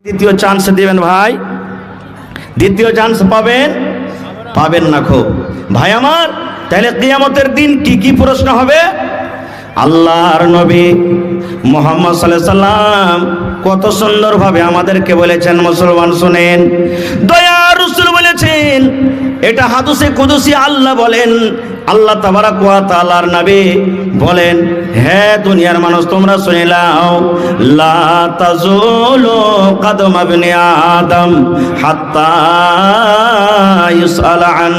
দ্বিতীয় চান্স দিবেন ভাই, দ্বিতীয় চান্স পাবেন পাবেন না খুব ভাই আমার। তাহলে কিয়ামতের দিন কি কি প্রশ্ন হবে? আল্লাহর নবী মুহাম্মদ সাল্লাল্লাহু আলাইহি সাল্লাম কত সুন্দরভাবে আমাদেরকে বলেছেন, মুসলমান শুনেন। দয়ার রাসূল বলেছেন, এটা হাদিসে কুদসি আল্লাহ বলেন, আল্লাহ তাবারাক ওয়া তাআলার নবী বলেন, হে দুনিয়ার মানুষ তোমরা শুনে নাও, লা তাজুলু কদম ইবনে আদম হাত্তা ইউসআল আন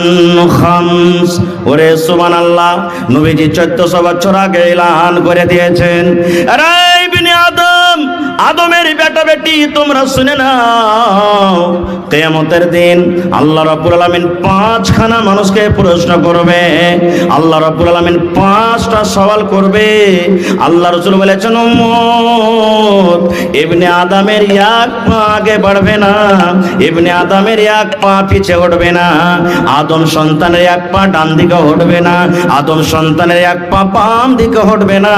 খামস। ওরে সুবহানাল্লাহ, নবীজি 1400 বছর আগে এলান করে দিয়েছেন, আরে ইবনে আদম, আদমের বেটা বেটি তোমরা শুনে নাও, কিয়ামতের দিন আল্লাহ রাব্বুল আলামিন পাঁচখানা মানুষকে প্রশ্ন করবে। আল্লাহ রাব্বুল আলামিন পাঁচটা সওয়াল করবে। আল্লাহ রাসূল বলেছেন, উম্মত ইবনে আদমের এক পা আগে বাড়বে না, ইবনে আদমের এক পা পিছে উঠবে না, আদম সন্তানের এক পা ডান দিকে উঠবে না, আদম সন্তানের এক পা বাম দিকে উঠবে না।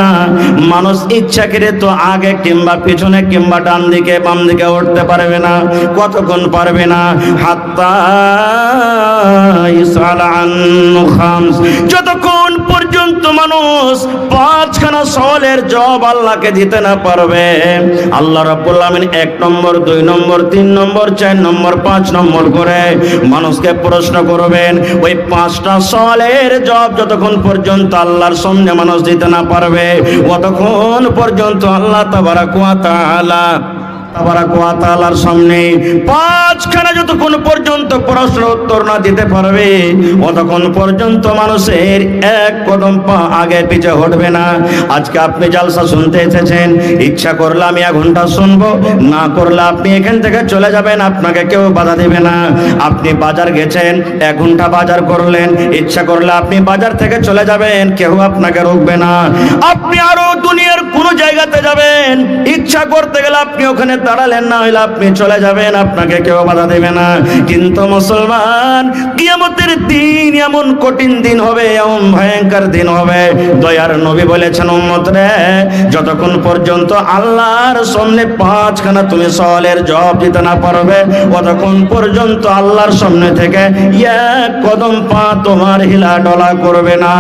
মানুষ ইচ্ছা করে তো আগে কিংবা পিছনে কিংবা ডান দিকে বাম দিকে উঠতে পারবে না। কতক্ষণ পারবে না? হাত্তা ইউসআল আন খামস, যতক্ষণ পর্যন্ত মানুষ পাঁচখানা সওয়ালের জবাব আল্লাহকে দিতে না পারবে। আল্লাহ রাব্বুল আলামিন 1 নম্বর 2 নম্বর 3 নম্বর 4 নম্বর 5 নম্বর করে মানুষকে প্রশ্ন করবেন। ওই পাঁচটা সওয়ালের জবাব যতক্ষণ পর্যন্ত আল্লাহর সামনে মানুষ দিতে না পারবে, ততক্ষণ পর্যন্ত আল্লাহ তাবারাক ওয়া তাআলার সামনে পাঁচখানা যতক্ষণ পর্যন্ত প্রশ্ন উত্তর না দিতে পারবে, ততক্ষণ পর্যন্ত মানুষের এক কদম পা আগে পিছে হটবে না। আজকে আপনি জালসা শুনতে এসেছেন, ইচ্ছা করলে আমি 1 ঘন্টা শুনবো, না করলে আপনি এখান থেকে চলে যাবেন, আপনাকে কেউ বাধা দেবে না। আপনি বাজার গেছেন, 1 ঘন্টা বাজার করলেন, ইচ্ছা করলে আপনি বাজার থেকে চলে যাবেন, কেউ আপনাকে রোকবে না। আপনি আরো দুনিয়ার কোন জায়গাতে যাবেন, ইচ্ছা করতে গেলে আপনি ওখানে দাঁড়ালেন, না হইলে আপনি চলে যাবেন, আপনাকে কেউ বাধা দেবে না। কিন্তু মুসলমান, কিয়ামতের দিন এমন কঠিন দিন হবে, এমন ভয়ঙ্কর দিন হবে। দয়ার নবী বলেছেন, উম্মত রে, যতক্ষণ পর্যন্ত আল্লাহর সামনে পাঁচখানা তুমি সওয়ালের জবাব দিতে না পারবে, ততক্ষণ পর্যন্ত আল্লাহর সামনে থেকে এক কদম পা তোমার হিলা ডলা করবে না।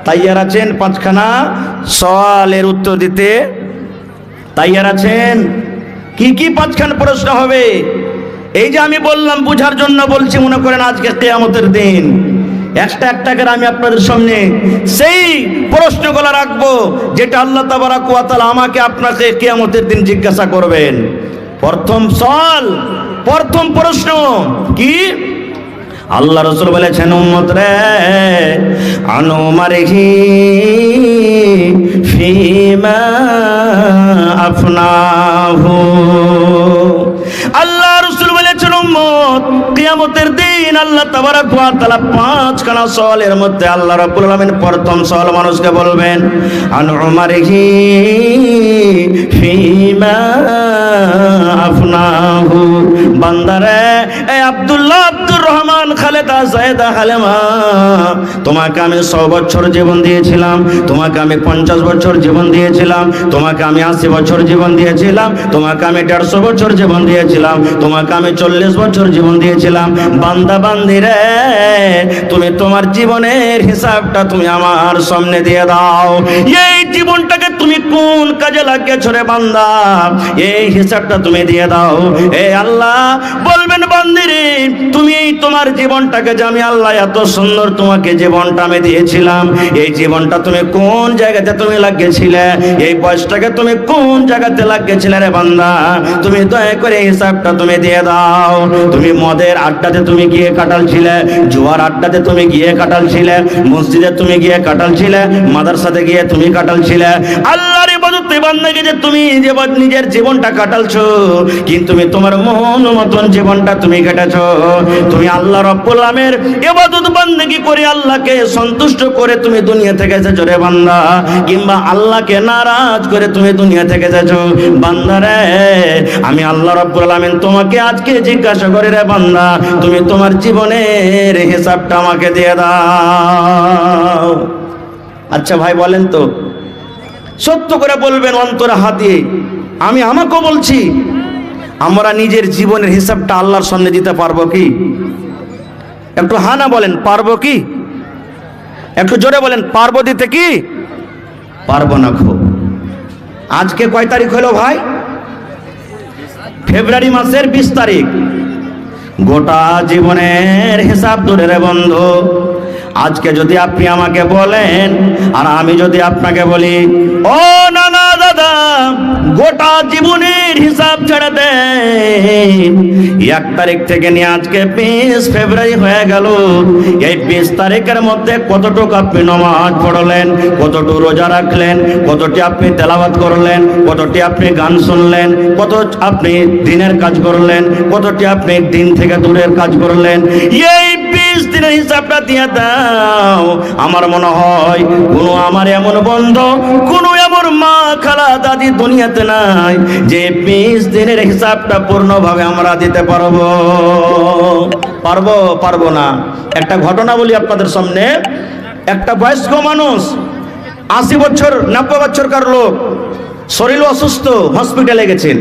তাইয়ার আছেন পাঁচখানা সওয়ালের উত্তর দিতে? তাইয়ার আছেন? কি কি পাঁচখানা প্রশ্ন হবে? এই যে আমি বললাম, বুঝার জন্য বলছি। মনে করেন আজকে কিয়ামতের দিন একটা করে আমি আপনাদের সামনে সেই প্রশ্নগুলো রাখবো, যেটা আল্লাহ তাবারাক ওয়া তাআলা আমাকে আপনাকে কিয়ামতের দিন জিজ্ঞাসা করবেন। প্রথম সওয়াল, প্রথম প্রশ্ন কি? আল্লাহ রাসূল বলেছেন, উম্মত রে, আনু মারহি ফিমা আফনাহু। আল্লাহ রাসূল বলেছেন, উম্মত, কিয়ামতের দিন আল্লাহ তাবারাক ওয়া তাআলা পাঁচখানা সওয়ালের মধ্যে আল্লাহ রাব্বুল আলামিন প্রথম সওয়াল মানুষকে বলবেন, আনু মারহি ফিমা আফনাহু। বান্দারে, এই আব্দুল্লাহ, আব্দুর রহমান, খালেদা, জায়েদা, হালেমা, তোমাকে আমি 100 বছর জীবন দিয়েছিলাম, তোমাকে আমি 50 বছর জীবন দিয়েছিলাম, তোমাকে আমি 80 বছর জীবন দিয়েছিলাম, তোমাকে আমি 150 বছর জীবন দিয়েছিলাম, তোমাকে আমি 40 বছর জীবন দিয়েছিলাম। বান্দা বান্দি রে, তুমি তোমার জীবনের হিসাবটা তুমি আমার সামনে দিয়ে দাও। এই জীবনটাকে তুমি কোন কাজে লাগিয়েছো রে বান্দা, এই হিসাবটা তুমি দিয়ে দাও। এ আল্লাহ বলবেন, বান্দিরে, তুমি তোমার জীবনটাকে, যে আমি আল্লাহ এত সুন্দর তোমাকে জীবনটা আমি দিয়েছিলাম, এই জীবনটা তুমি কোন জায়গাতে তুমি লাগিয়েছিলে, এই বয়সটাকে তুমি কোন জায়গাতে লাগিয়েছিলে রে বান্দা, তুমি দয়া করে হিসাবটা তুমি দিয়ে দাও। তুমি মদের আড্ডাতে তুমি গিয়ে কাটালছিলে, জুয়ার আড্ডাতে তুমি গিয়ে কাটালছিলে, মসজিদে তুমি গিয়ে কাটালছিলে, মাদ্রাসাতে গিয়ে তুমি কাটালছিলে, আল্লাহর ইবাদতে বান্দাকে যে তুমি যে নিজের জীবনটা কাটালছো, কিন্তু তুমি তোমার মন মতন জীবনটা তুমি কেটেছো। তুমি আল্লাহ রাব্বুল আলামিনের ইবাদত বান্দেগি করে আল্লাহকে সন্তুষ্ট করে তুমি দুনিয়া থেকে এসেছো রে বান্দা, কিংবা আল্লাহকে নারাজ করে তুমি দুনিয়া থেকে এসেছো। বান্দা রে, আমি আল্লাহ রাব্বুল আলামিন তোমাকে আজকে জিজ্ঞাসা করি রে বান্দা, তুমি তোমার জীবনের হিসাবটা আমাকে দিয়ে দাও। আচ্ছা ভাই বলেন তো, সত্য করে বলবেন অন্তরে হাত দিয়ে। আমি আমাকেও বলছি, আমরা নিজের জীবনের হিসাবটা আল্লাহর সামনে দিতে পারবো কি? একটু হ্যাঁ না বলেন, পারবো কি? একটু জোরে বলেন, পারবো দিতে কি? পারবো না। খুব আজকে কয় তারিখ হলো ভাই? ফেব্রুয়ারি মাসের 20 তারিখ। গোটা জীবনের হিসাব ধরে রে বন্ধু, আজকে যদি আপনি আমাকে বলেন আর আমি যদি আপনাকে বলি, ও নানা দাদা গোটা জীবনের হিসাব ছেড়ে দেন, 1 তারিখ থেকে নিয়ে আজকে 20 ফেব্রুয়ারি হয়ে গেল, এই 20 তারিখের মধ্যে কতটুকু আপনি নামাজ পড়লেন, কতটুকু রোজা রাখলেন, কতটি আপনি তেলাওয়াত করলেন, কতটি আপনি গান শুনলেন, কত আপনি দিনের কাজ করলেন, কতটি আপনি দিন থেকে দূরের কাজ করলেন, এই 20 দিনের হিসাবটা দিয়ে দাও। আমার মনে হয় কোনো আমার এমন বন্ধু, কোনো এমন মা খালা দাদি দুনিয়াতে নাই যে 20 দিনের হিসাবটা পূর্ণভাবে আমরা দিতে পারবো। পারবো না। একটা ঘটনা বলি আপনাদের সামনে। একটা বয়স্ক মানুষ, 80 বছর 90 বছরকার লোক, শরীর অসুস্থ, হসপিটালে গেছেন।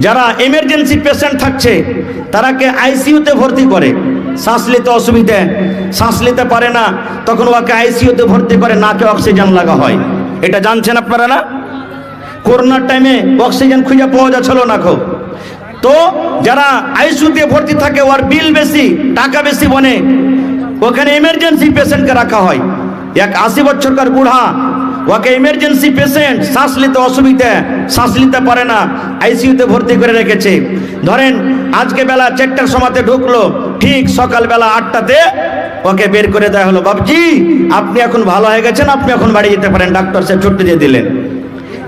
যারা এমার্জেন্সি পেশেন্ট থাকছে তারাকে আইসিইউতে ভর্তি করে, শ্বাস নিতে অসুবিধা, শ্বাস নিতে পারে না, তখন ওকে আইসিইউতে ভর্তি করে, নাকে অক্সিজেন লাগা হয়। এটা জানছেন আপনারা না? করোনার টাইমে অক্সিজেন খুঁজে পাওয়া যাচ্ছিল না খুব। তো যারা আইসিইউতে ভর্তি থাকে ওর বিল বেশি, টাকা বেশি বনে, ওখানে এমার্জেন্সি পেশেন্টকে রাখা হয়। এক 80 বছরকার বুড়া, ওকে ইমার্জেন্সি পেশেন্ট, শ্বাস নিতে অসুবিধা, শ্বাস নিতে পারে না, আইসিইউতে ভর্তি করে রেখেছে। ধরেন আজকে বেলা 4টার সময়তে ঢুকলো, ঠিক সকালবেলা 8টাতে ওকে বের করে দেওয়া হলো, বাবজি আপনি এখন ভালো হয়ে গেছেন, আপনি এখন বাড়ি যেতে পারেন, ডাক্তার সাহেব ছুটি দিয়ে দিলেন।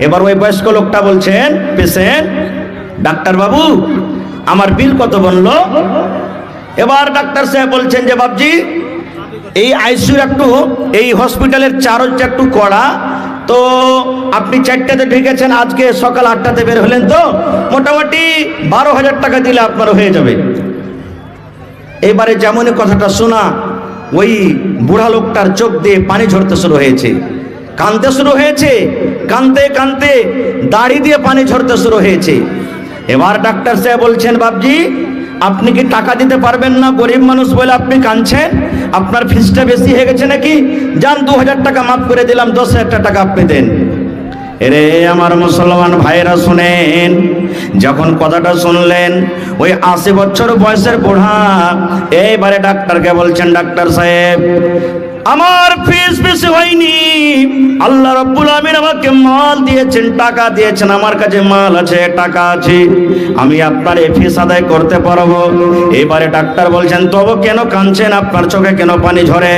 এবার ওই বয়স্ক লোকটা বলছেন, পেশেন্ট, ডাক্তার বাবু আমার বিল কত বললো? এবার ডাক্তার সাহেব বলছেন যে বাবজি এই আইসিইউ একটু, এই হসপিটালের চার্জটা একটু কড়া, তো আপনি 4টাতে ঢুকেছেন, আজকে সকাল 8টাতে বের হলেন, তো মোটামুটি 12,000 টাকা দিলে আপনার হয়ে যাবে। এবারে যেমনই কথাটা শোনা, ওই বুড়া লোকটার চোখ দিয়ে পানি ঝরতে শুরু হয়েছে, কাঁদতে শুরু হয়েছে, কাঁদতে কাঁদতে দাড়ি দিয়ে পানি ঝরতে শুরু হয়েছে। এবার ডাক্তার সাহেব বলছেন, বাবজি আপনি কি টাকা দিতে পারবেন না? গরিব মানুষ বলে আপনি কাঁদছেন, আপনার ফিসটা বেশি হয়ে গেছে নাকি? যান 2,000 টাকা মাফ করে দিলাম, 10,000 টাকা আপনি দেন। এরে আমার মুসলমান ভাইরা শুনেন, যখন কথাটা শুনলেন ওই 80 বছর বয়সের বুড়া এইবারে ডাক্তারকে বলছেন, ডাক্তার সাহেব আমার ফিস বেশি হয়নি, আল্লাহ রাব্বুল আমিন আমাকে মাল দিয়েছেন, টাকা দিয়েছেন, আমার কাছে মাল আছে, টাকা আছে, আমি আপনার এই ফিস আদায় করতে পারবো। এইবারে ডাক্তার বলছেন, তবে কেন কাঁদছেন, আপনার চোখে কেন পানি ঝরে?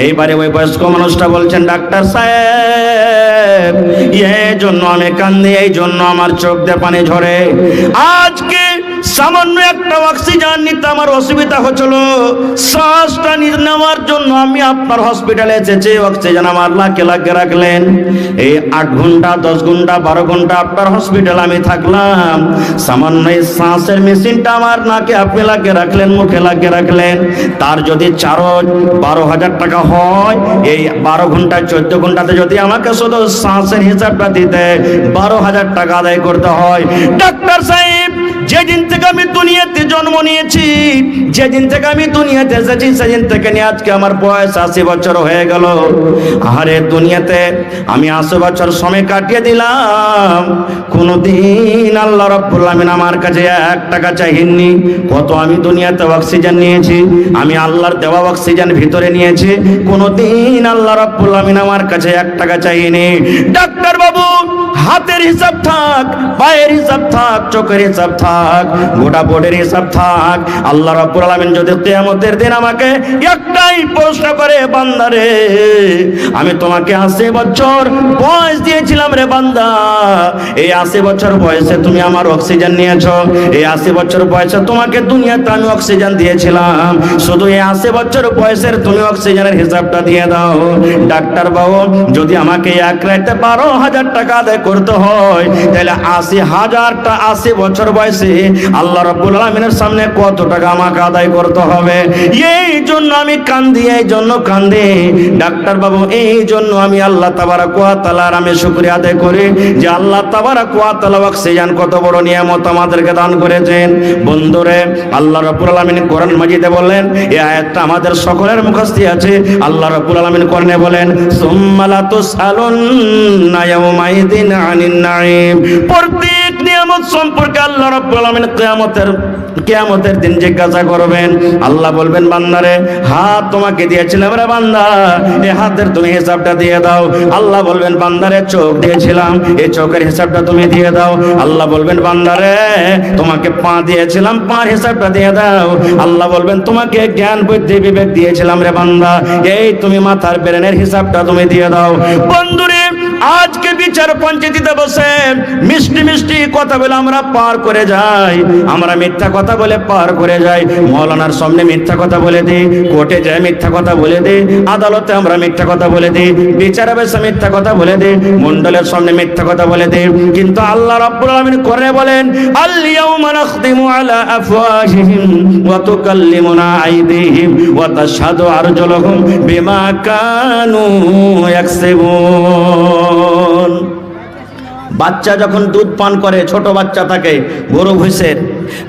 এইবারে ওই বয়স্ক মানুষটা বলছেন, ডাক্তার সাহেব এই জন্য আমি কান্দি, এই জন্য আমার চোখ দিয়ে পানি ঝরে, আজকে সামান্য একটা অক্সিজেন নিতে আমার অসুবিধা হচ্ছিল, শ্বাসটা নেওয়ার জন্য আমি আপনার হসপিটালে এসেছি, অক্সিজেন আমার লাগিয়ে রাখলেন, এই 8 ঘন্টা 10 ঘন্টা 12 ঘন্টা আপনার হসপিটালে আমি থাকলাম, সামান্য এই শ্বাসের মেশিনটা আমার নাকে আপনি লাগিয়ে রাখলেন, মুখে লাগিয়ে রাখলেন, তার যদি 12,000 টাকা হয়, এই 12 ঘন্টা 14 ঘন্টাতে যদি আমাকে শুধু শ্বাসের হিসাবটা দিতে 12,000 টাকা আদায় করতে হয়। ডাক্তার সাহেব যেদিন থেকে আমি দুনিয়াতে জন্ম নিয়েছি, যেদিন থেকে আমি দুনিয়াতে এসেছি, সেদিন থেকে নিয়ে আজকে আমার বয়স 80 বছর হয়ে গেল। আরে দুনিয়াতে আমি 80 বছর সময় কাটিয়ে দিলাম, কোনদিন আল্লাহ রাব্বুল আমিন আমার কাছে 1 টাকা চাইনি। কত আমি দুনিয়াতে অক্সিজেন নিয়েছি, আমি আল্লাহর দেওয়া অক্সিজেন ভিতরে নিয়েছি, কোনদিন আল্লাহ রাব্বুল আমিন আমার কাছে 1 টাকা চাইনি। ডাক্তার বাবু হাতের হিসাব থাক, পায়ের হিসাব থাক, চোখের হিসাব থাক, গোটা বডির হিসাব থাক, আল্লাহ রাব্বুল আলামিন যদি কিয়ামতের দিন আমাকে একটাই প্রশ্ন করে, বান্দারে আমি তোমাকে 80 বছর বয়স দিয়েছিলাম রে বান্দা, এই 80 বছর বয়সে তুমি আমার অক্সিজেন নিয়েছো, এই 80 বছর বয়সে তোমাকে দুনিয়াতে আমি অক্সিজেন দিয়েছিলাম, শুধু এই 80 বছর বয়সের তুমি অক্সিজেনের হিসাবটা দিয়ে দাও। ডাক্তার বাবু যদি আমাকে এক রাতে 12,000 টাকা আদায় করতে হয়, তাহলে 80,000টা 80 বছর বয়সে আল্লাহ রাব্বুল আলামিনের সামনে কত টাকা আমাকে আদায় করতে হবে। এই জন্য আমি কান্দি, এই জন্য কান্দি ডাক্তার বাবু, এই জন্য আমি আল্লাহ তাবারক ওয়া তাআলার আমি শুকরিয়া আদায় করি যে আল্লাহ তাবারক ওয়া তাআলা অক্সিজেন কত বড় নিয়ামত আমাদেরকে দান করেছেন। বন্ধুরে, আল্লাহ রাব্বুল আলামিন কোরআন মাজিদে বলেন, এই আয়াতটা আমাদের সকলের মুখস্থ আছে। আল্লাহ রাব্বুল আলামিন কোরআনে বলেন, সুম্মা লা তুসআলুন্না ইয়াওমাইদিন আনিন নাঈম। প্রত্যেক নিয়ামত সম্পর্কে আল্লাহ রাব্বুল আলামিন কিয়ামতের দিন জিজ্ঞাসা করবেন। আল্লাহ বলবেন, বান্দারে হাত তোমাকে দিয়েছিলাম রে বান্দা, এই হাতের তুমি হিসাবটা দিয়ে দাও। আল্লাহ বলবেন, বান্দারে চোখ দিয়েছিলাম, এই চোখের হিসাবটা তুমি দিয়ে দাও। আল্লাহ বলবেন, বান্দারে তোমাকে পা দিয়েছিলাম, পার হিসাবটা দিয়ে দাও। আল্লাহ বলবেন, তোমাকে জ্ঞান বুদ্ধি বিবেক দিয়েছিলাম রে বান্দা, এই তুমি মাথার ব্রেনের হিসাবটা তুমি দিয়ে দাও। বন্ধুরে, আজকে বিচার পঞ্চায়েতে বসে মিষ্টি মিষ্টি কথা বলে আমরা পার করে যাই, আমরা মিথ্যা কথা বলে পার করে যাই। মৌলানার সামনে মিথ্যা কথা বলে দিই, কোর্টে যায় মিথ্যা কথা বলে দিই, আদালতে আমরা মিথ্যা কথা বলে দিই, বিচারে বসে মিথ্যা কথা বলে দিই, মণ্ডলের সামনে মিথ্যা কথা বলে দিই। কিন্তু আল্লাহ রাব্বুল আলামিন করে বলেন, আল ইয়াউমা নাখতিমু আলা আফওয়াহিহিম ওয়া তুকাল্লিমুনা আইদিহিম ওয়া তাশহাদু আরজুলুহুম বিমা কানু ইয়াকসিবুন। বাচ্চা যখন দুধ পান করে, ছোট বাচ্চা থাকে, গরু ভুষের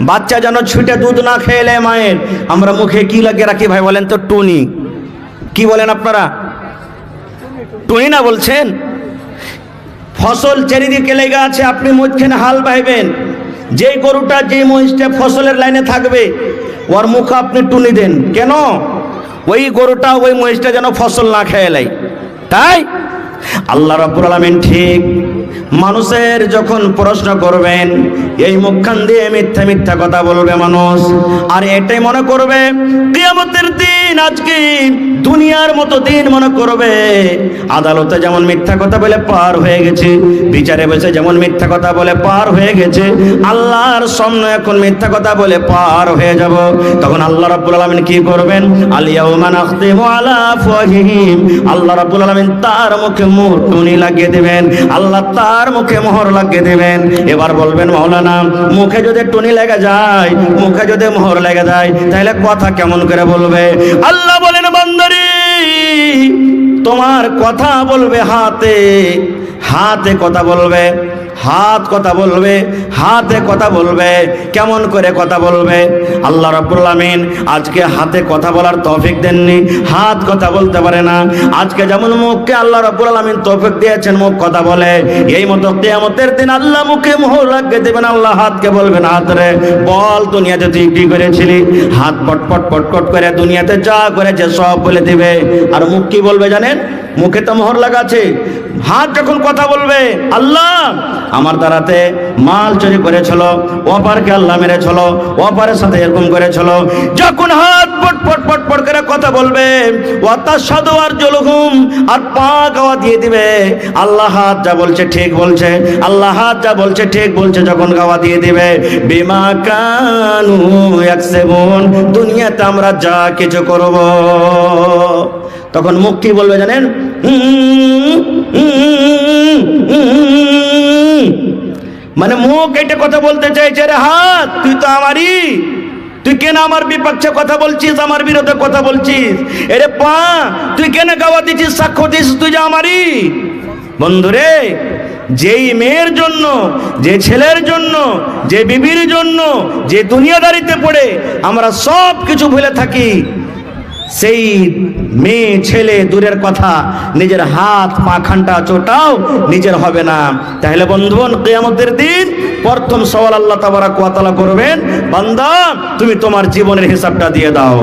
বাচ্চা যেন ছুটে দুধ না খেলে মায়ের, আমরা মুখে কি লাগিয়ে রাখি ভাই বলেন তো? টুনি। কি বলেন আপনারা? টুনি না বলছেন? ফসল চারিদিকে লেগে আছে, আপনি মধ্যখানে হাল বাইবেন, যেই গরুটা যেই মহিষটা ফসলের লাইনে থাকবে ওর মুখে আপনি টুনি দেন কেন? ওই গরুটা ওই মহিষটা যেন ফসল না খেয়ে লাই। তাই আল্লাহ রাব্বুল আলামিন ঠিক মানুষের যখন প্রশ্ন করবেন, এই মুখখান দিয়ে মিথ্যা মিথ্যা কথা বলবে মানুষ, আর এটাই মনে করবে কিয়ামতের দিন আজকে দুনিয়ার মতো দিন মনে করবে। আদালতে যেমন মিথ্যা কথা বলে পার হয়ে গেছে, বিচারে বসে যেমন মিথ্যা কথা বলে পার হয়ে গেছে, আল্লাহর সামনে এখন মিথ্যা কথা বলে পার হয়ে যাব। তখন আল্লাহ রাব্বুল আলামিন কি করবেন? আল ইয়াউমা নাখতিমু আলা আফওয়াহিহিম, আল্লাহ রাব্বুল আলামিন তার মুখে টুনি লাগিয়ে দেবেন, আল্লাহ তার মুখে মোহর লাগিয়ে দেবেন। এবার বলবেন, মাওলানা মুখে যদি টুনি লেগে যায়, মুখে যদি মোহর লেগে যায়, তাহলে কথা কেমন করে বলবে? আল্লাহ বলেন, বান্দারে তোমার কথা বলবে হাতে, হাতে কথা বলবে, হাত কথা বলবে, হাতে কথা বলবে। কেমন করে কথা বলবে? আল্লাহ রাব্বুল আলামিন আজকে হাতে কথা বলার তৌফিক দেননি, হাত কথা বলতে পারে না। আজকে যেমন মুখকে আল্লাহ রাব্বুল আলামিন তৌফিক দিয়েছেন মুখ কথা বলে, এই মতো কিয়ামতের দিন আল্লাহ মুখে মোহর লাগিয়ে দেবেন। আল্লাহ হাতকে বলবেন, হাতরে বল দুনিয়াতে তুই কি করেছিলি? হাত পটপট পটপট করে দুনিয়াতে যা করেছে সব বলে দিবে। আর মুখ কি বলবে জানেন? মুখে তো মোহর লাগা আছে। হাত যখন কথা বলবে, আল্লাহ আমার দ্বারাতে মাল চুরি করেছিল, অপারকে আল্লাহ মেরেছিল, অপারের সাথে এরকম করেছিল, যখন হাত পটপট পটপট করে কথা বলবে, ওয়াতাশহাদু আরজুলুহুম, আর পা গাওয়া দিয়ে দিবে। আল্লাহ হাত যা বলছে ঠিক বলছে, আল্লাহ হাত যা বলছে ঠিক বলছে, যখন গাওয়া দিয়ে দিবে, বিমা কানু ইয়াকসিবুন, দুনিয়াতে আমরা যা কিছু করব। তখন মুখ কি বলবে জানেন? মানে মুখ এটা কথা বলতে চাইছে, রে হাত তুই তো আমারই, তুই কেন আমার বিপক্ষে কথা বলছিস, আমার বিরুদ্ধে কথা বলছিস? এরে পা তুই কেন গাওয়া দিচ্ছিস, সাক্ষ্য দিচ্ছিস তুই যে আমারই? বন্ধুরে, যেই মেয়ের জন্য, যে ছেলের জন্য, যে বিবির জন্য, যে দুনিয়াদারিতে পড়ে আমরা সব কিছু ভুলে থাকি, সেই মেয়ে ছেলে দূরের কথা, নিজের হাত পা খান্টা চোটাও নিজের হবে না। তাহলে বন্ধুগণ, কিয়ামতের দিন প্রথম সওয়াল আল্লাহ তাবারক ওয়া তাআলা করবেন, বান্দা তুমি তোমার জীবনের হিসাবটা দিয়ে দাও।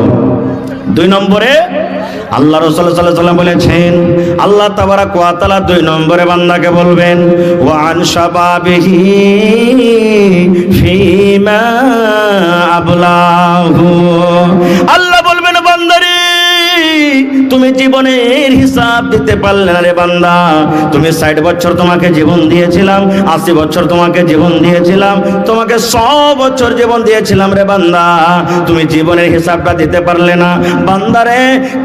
2 নম্বরে আল্লাহ রাসূল সাল্লাল্লাহু আলাইহি ওয়াসাল্লাম বলেছেন, আল্লাহ তাবারক ওয়া তাআলা 2 নম্বরে বান্দাকে বলবেন, ওয়া আন শাবাবিহি ফিমা আবলাহু, আল্লাহ বলবেন, বান্দারে তুমি জীবনের হিসাব দিতে পারলে না রে বান্দা। তুমি 60 বছর তোমাকে জীবন দিয়েছিলাম, 80 বছর তোমাকে জীবন দিয়েছিলাম, তোমাকে 100 বছর জীবন দিয়েছিলাম রে বান্দা, তুমি জীবনের হিসাবটা দিতে পারলে না। বান্দারে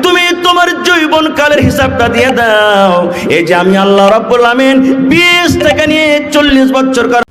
তুমি তোমার জীবন কালের হিসাবটা দিয়ে দাও। এই যে আমি আল্লাহ রাব্বুল আমিন 20 থেকে নিয়ে 40 বছরকার